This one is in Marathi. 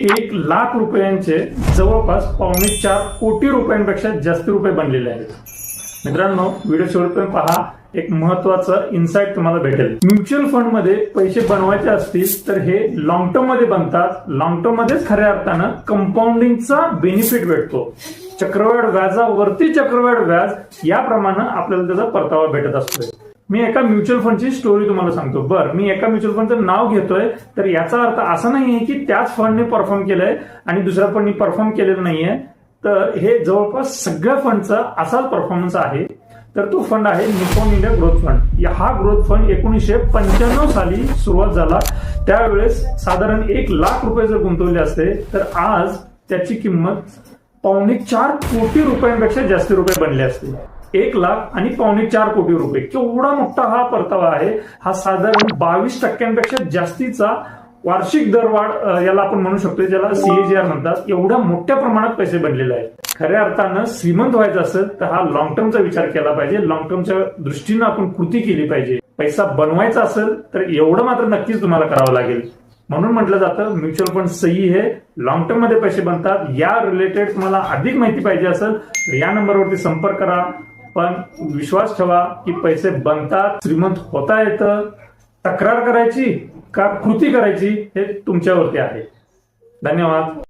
1,00,000 रुपयांचे जवळपास 4.25 कोटी रुपयांपेक्षा जास्त रुपये बनलेले आहेत। मित्रांनो, व्हिडिओ शेवटपर्यंत पहा, एक महत्वाचं इन्साइट तुम्हाला भेटेल। म्युच्युअल फंड मध्ये पैसे बनवायचे असतील तर हे लॉंग टर्म मध्ये बनतात। लॉंग टर्म मध्येच खऱ्या अर्थानं कंपाऊंडिंगचा बेनिफिट भेटतो। चक्रवाढ व्याजावरती चक्रवाढ व्याज याप्रमाणे आपल्याला त्याचा परतावा भेटत असतो। मी एका म्युच्युअल फंडची स्टोरी तुम्हाला सांगतो। मी एका म्युच्युअल फंडचं नाव घेतोय तर याचा अर्थ असा नाहीये की त्याच फंडने परफॉर्म केलंय आणि दुसऱ्या फंडने परफॉर्म केलेलं नाहीये। तर हे जवळपास सगळ्या फंडचा असाच परफॉर्मन्स आहे। तर तो फंड आहे निप्पॉन इंडिया ग्रोथ फंड। हा ग्रोथ फंड 1995 साली सुरुवात झाला। त्यावेळेस साधारण 1,00,000 रुपये जर गुंतवले असते तर आज त्याची किंमत 4.25 कोटी रुपयांपेक्षा जास्त रुपये बनले असते। 1,00,000 आणि 4.25 कोटी रुपये, केवढा मोठा हा परतावा आहे। हा साधारण 22% जास्तीचा वार्षिक दरवाढ याला आपण म्हणू शकतो, ज्याला CAGR म्हणतात। एवढ्या मोठ्या प्रमाणात पैसे बनलेले आहेत। खऱ्या अर्थानं श्रीमंत व्हायचं असेल तर हा लॉंग टर्मचा विचार केला पाहिजे। लॉंग टर्मच्या दृष्टीनं आपण कृती केली पाहिजे। पैसा बनवायचा असेल तर एवढं मात्र नक्कीच तुम्हाला करावं लागेल। म्हणून म्हटलं जातं म्युच्युअल फंड सही है, लॉंग टर्म मध्ये पैसे बनतात। या रिलेटेड तुम्हाला अधिक माहिती पाहिजे असेल तर या नंबरवरती संपर्क करा। पण विश्वास ठेवा की पैसे बनतात, श्रीमंत होता येतं। तक्रार करायची का कृती करायची हे तुमच्यावरती आहे। धन्यवाद।